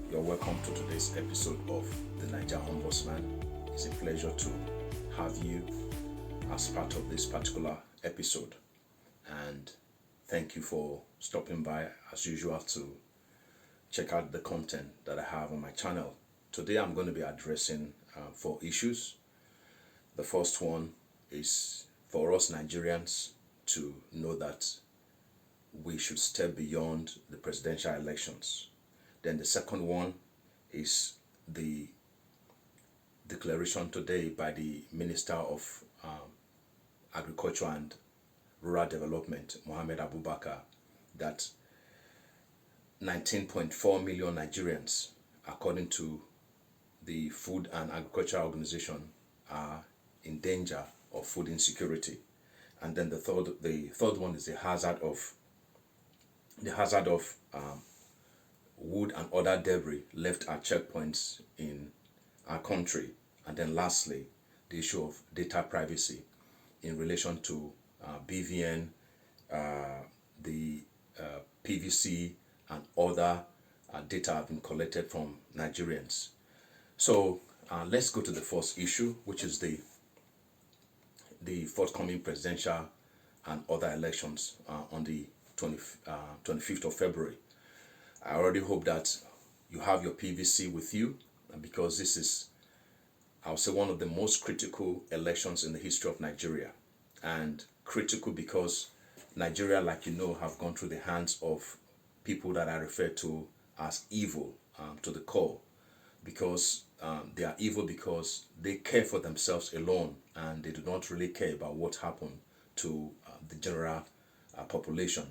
You're welcome to today's episode of the Nigerian Ombudsman. It's a pleasure to have you as part of this particular episode. And thank you for stopping by as usual to check out the content that I have on my channel. Today I'm going to be addressing 4 issues. The first one is for us Nigerians to know that we should step beyond the presidential elections. Then the second one is the declaration today by the Minister of Agriculture and Rural Development, Mohammed Abubakar, that 19.4 million Nigerians, according to the Food and Agriculture Organization, are in danger of food insecurity. And then the third one is the hazard of wood and other debris left at checkpoints in our country. And then lastly, the issue of data privacy in relation to BVN, the PVC, and other data have been collected from Nigerians. So let's go to the first issue, which is the forthcoming presidential and other elections on the 25th of February. I already hope that you have your PVC with you, because this is, I'll say, one of the most critical elections in the history of Nigeria. And critical because Nigeria, like you know, have gone through the hands of people that I refer to as evil to the core. Because they are evil because they care for themselves alone and they do not really care about what happened to the general population.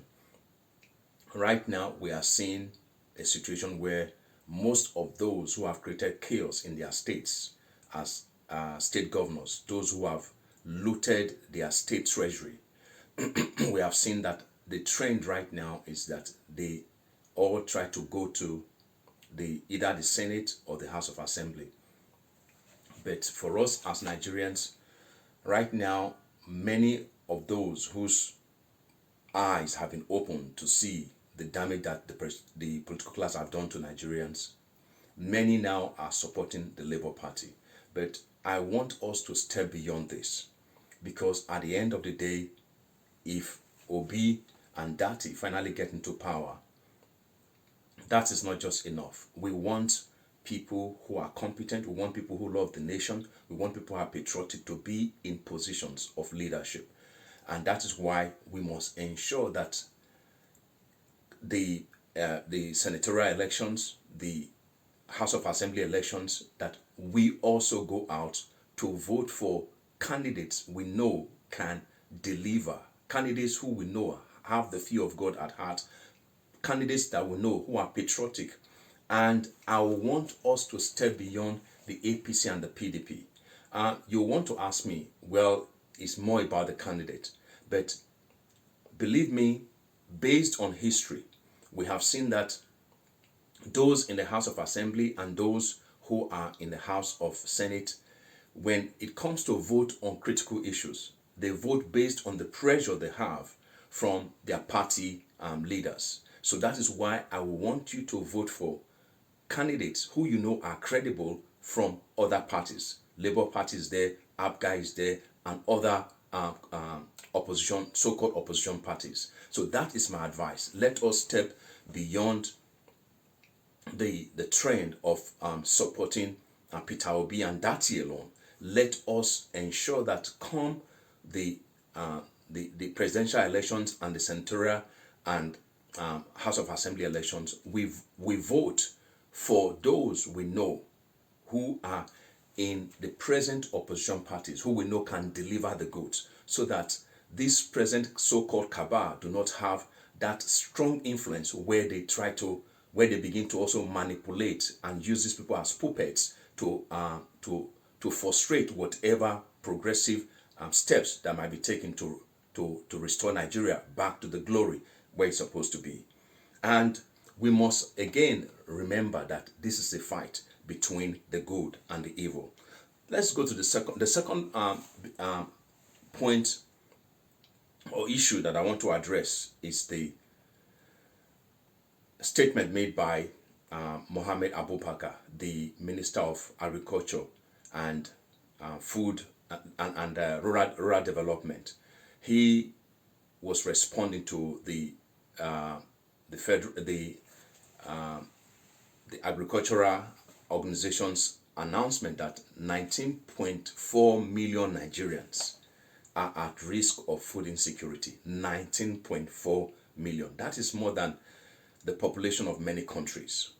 Right now, we are seeing a situation where most of those who have created chaos in their states as state governors, those who have looted their state treasury, we have seen that the trend right now is that they all try to go to either the Senate or the House of Assembly. But for us as Nigerians, right now, many of those whose eyes have been opened to see the damage that the political class have done to Nigerians, many now are supporting the Labour Party. But I want us to step beyond this, because at the end of the day, if Obi and Dati finally get into power, that is not just enough. We want people who are competent, we want people who love the nation, we want people who are patriotic to be in positions of leadership. And that is why we must ensure that the senatorial elections, the House of Assembly elections, that we also go out to vote for candidates we know can deliver, candidates who we know have the fear of God at heart, candidates that we know who are patriotic. And I want us to step beyond the APC and the PDP. You want to ask me, well, it's more about the candidate. But believe me, based on history, we have seen that those in the House of Assembly and those who are in the House of Senate, when it comes to vote on critical issues, they vote based on the pressure they have from their party leaders. So that is why I want you to vote for candidates who you know are credible from other parties. Labour Party is there, APGA is there, and other opposition, so-called opposition parties. So that is my advice. Let us step beyond the trend of supporting Peter Obi and Dati alone. Let us ensure that come the presidential elections and the senatorial and House of Assembly elections, we vote for those we know who are in the present opposition parties, who we know can deliver the goods, so that this present so-called cabal do not have that strong influence where they begin to also manipulate and use these people as puppets to frustrate whatever progressive steps that might be taken to restore Nigeria back to the glory where it's supposed to be. And we must again remember that this is a fight between the good and the evil. Let's go to the second point or issue that I want to address is the statement made by Mohammed Abubakar, the Minister of Agriculture and Food and rural Development, he was responding to the federal the agricultural organization's announcement that 19.4 million Nigerians are at risk of food insecurity. 19.4 million. That is more than the population of many countries.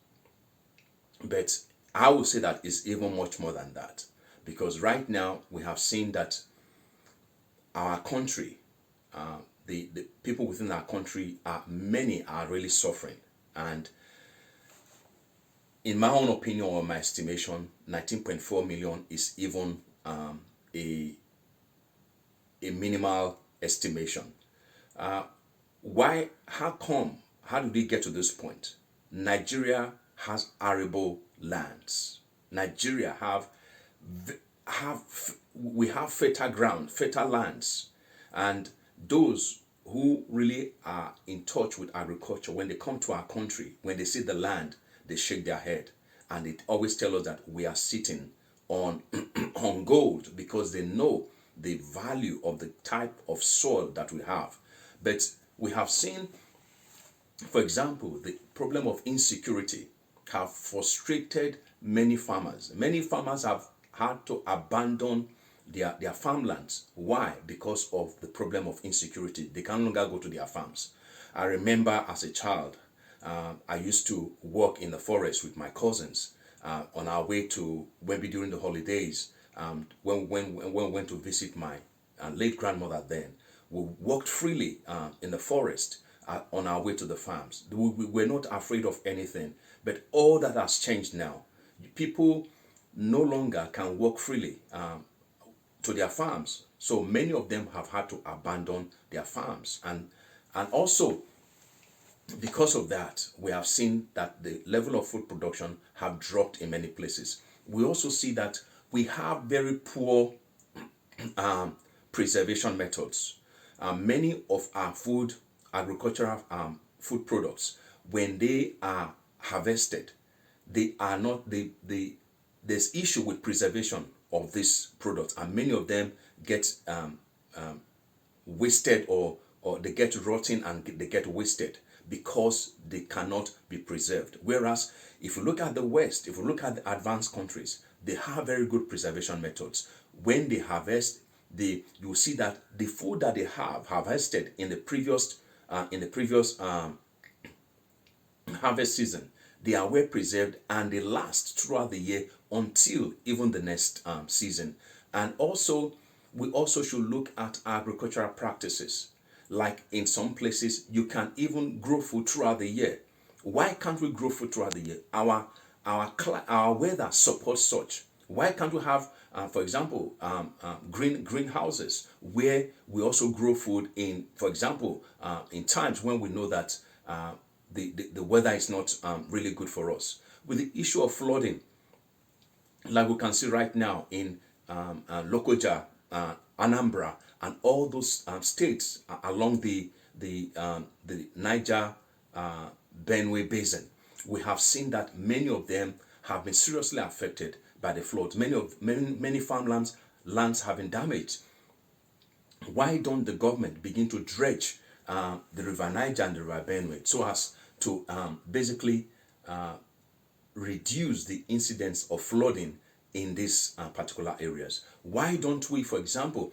But I would say that it's even much more than that. Because right now we have seen that our country, the people within our country, many are really suffering. And in my own opinion or my estimation, 19.4 million is even a minimal estimation. How did we get to this point? Nigeria has arable lands. Nigeria we have fertile ground, fertile lands. And those who really are in touch with agriculture, when they come to our country, when they see the land, they shake their head. And it always tells us that we are sitting on, on gold, because they know the value of the type of soil that we have. But we have seen, for example, the problem of insecurity have frustrated many farmers. Many farmers have had to abandon their farmlands. Why? Because of the problem of insecurity. They can no longer go to their farms. I remember as a child, I used to work in the forest with my cousins on our way to, maybe during the holidays, when we went to visit my late grandmother then. We walked freely in the forest on our way to the farms. We were not afraid of anything. But all that has changed now. People no longer can walk freely to their farms. So many of them have had to abandon their farms. And also, because of that, we have seen that the level of food production have dropped in many places. We also see that we have very poor preservation methods. Many of our agricultural food products, when they are harvested, they are not there's issue with preservation of these products, and many of them get wasted or they get rotten and they get wasted because they cannot be preserved. Whereas if you look at the West, if you look at the advanced countries, they have very good preservation methods. When they harvest, you will see that the food that they have harvested in the previous harvest season, they are well preserved and they last throughout the year until even the next season. And also, we also should look at agricultural practices. Like in some places, you can even grow food throughout the year. Why can't we grow food throughout the year? Our weather supports such. Why can't we have, for example, greenhouses where we also grow food in, for example, in times when we know that the weather is not really good for us. With the issue of flooding, like we can see right now in Lokoja, Anambra, and all those states along the Niger Benue Basin, we have seen that many of them have been seriously affected by the floods. Many farmlands have been damaged. Why don't the government begin to dredge the River Niger and the River Benue so as to basically reduce the incidence of flooding in these particular areas? Why don't we, for example,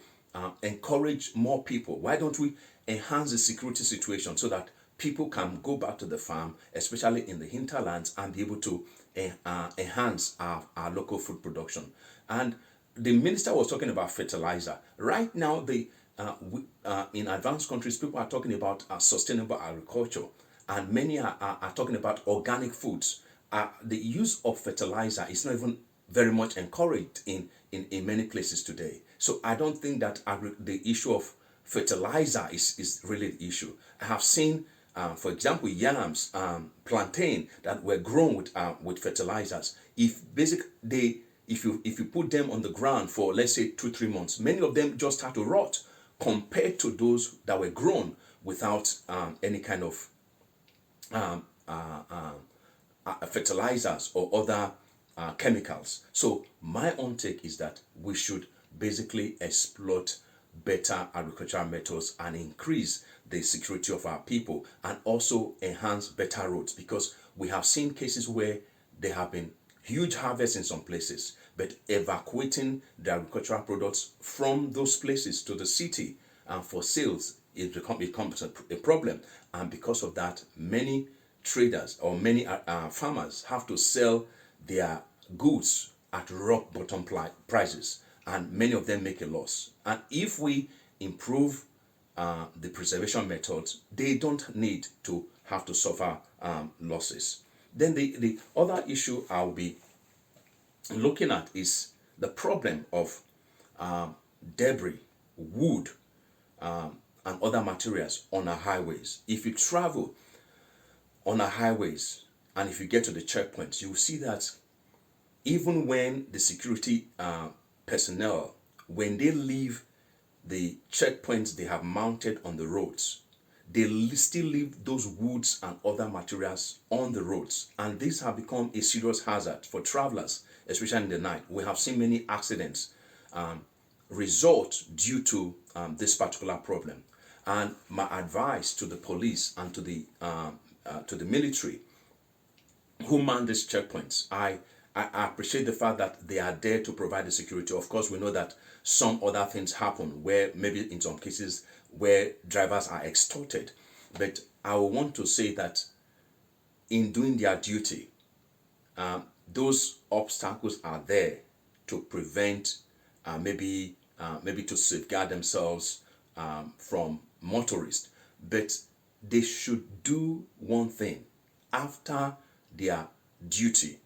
encourage more people? Why don't we enhance the security situation so that people can go back to the farm, especially in the hinterlands, and be able to enhance our local food production? And the minister was talking about fertilizer. Right now, in advanced countries, people are talking about sustainable agriculture, and many are talking about organic foods. The use of fertilizer is not even very much encouraged in many places today. So I don't think that the issue of fertilizer is really the issue. I have seen, for example, yams, plantain that were grown with fertilizers. If you put them on the ground for, let's say, 2-3 months, many of them just start to rot compared to those that were grown without any kind of fertilizers or other chemicals. So my own take is that we should basically exploit better agricultural methods and increase the security of our people, and also enhance better roads, because we have seen cases where there have been huge harvests in some places, but evacuating the agricultural products from those places to the city and for sales, it becomes a problem. And because of that, many traders or many farmers have to sell their goods at rock bottom prices, and many of them make a loss. And if we improve the preservation methods, they don't need to have to suffer losses. Then the other issue I'll be looking at is the problem of debris, wood, and other materials on our highways. If you travel on our highways and if you get to the checkpoints, you will see that even when the security personnel, when they leave the checkpoints they have mounted on the roads, they still leave those woods and other materials on the roads. And these have become a serious hazard for travelers, especially in the night. We have seen many accidents result due to this particular problem. And my advice to the police and to the military who man these checkpoints, I appreciate the fact that they are there to provide the security. Of course, we know that some other things happen where maybe in some cases where drivers are extorted. But I want to say that in doing their duty, those obstacles are there to prevent, maybe to safeguard themselves from motorists. But they should do one thing. After their duty,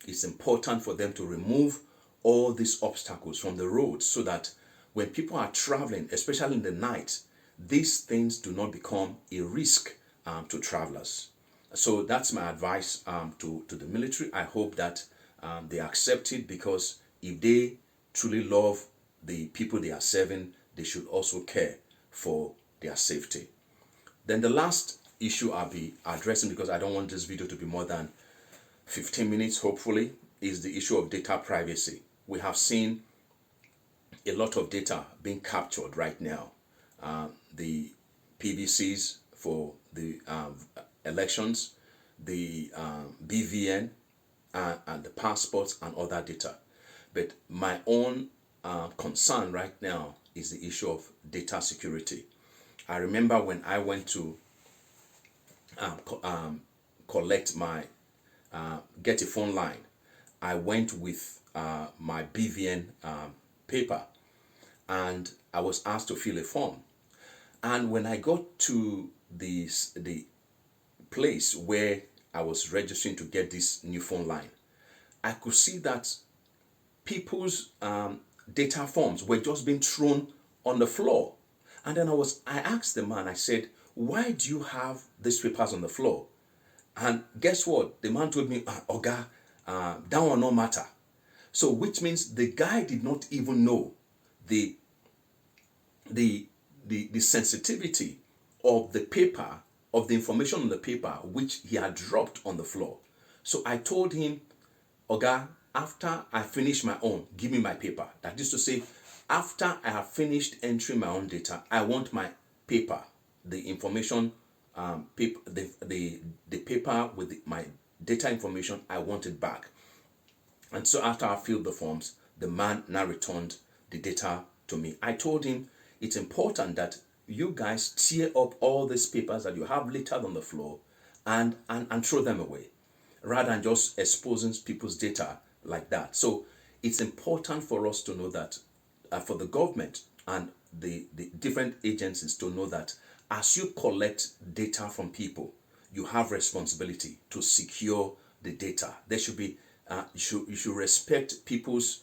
it's important for them to remove all these obstacles from the road, so that when people are traveling, especially in the night, these things do not become a risk to travelers. So that's my advice to the military. I hope that they accept it, because if they truly love the people they are serving, they should also care for their safety. Then the last issue I'll be addressing, because I don't want this video to be more than 15 minutes, hopefully, is the issue of data privacy. We have seen a lot of data being captured right now. The PVCs for the elections, the BVN, and the passports and other data. But my own concern right now is the issue of data security. I remember when I went to collect my get a phone line, I went with my BVN paper, and I was asked to fill a form. And when I got to the place where I was registering to get this new phone line, I could see that people's data forms were just being thrown on the floor. And then I asked the man, I said, "Why do you have these papers on the floor?" And guess what? The man told me, "Oga, that one no matter." So which means the guy did not even know the sensitivity of the paper, of the information on the paper, which he had dropped on the floor. So I told him, "Oga, after I finish my own, give me my paper." That is to say, after I have finished entering my own data, I want my paper, the information, paper, the paper with my data information, I want it back. And so after I filled the forms, the man now returned the data to me. I told him it's important that you guys tear up all these papers that you have littered on the floor and throw them away, rather than just exposing people's data like that. So it's important for us to know that, for the government and the different agencies to know that as you collect data from people, you have responsibility to secure the data. There should be, you should respect people's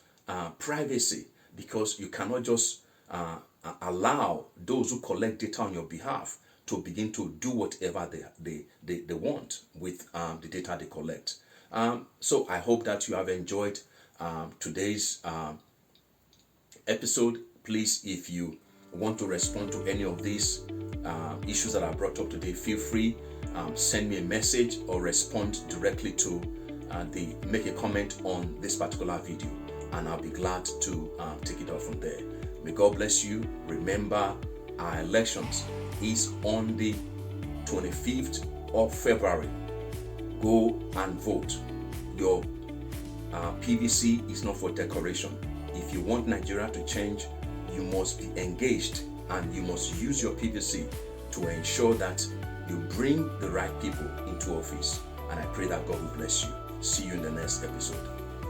privacy, because you cannot just allow those who collect data on your behalf to begin to do whatever they want with the data they collect. So I hope that you have enjoyed today's episode. Please, if you want to respond to any of these issues that I brought up today, feel free send me a message or respond directly to make a comment on this particular video, and I'll be glad to take it off from there. May God bless you. Remember, our elections is on the 25th of February. Go and vote. Your PVC is not for decoration. If you want Nigeria to change, you must be engaged, and you must use your PVC to ensure that you bring the right people into office. And I pray that God will bless you. See you in the next episode.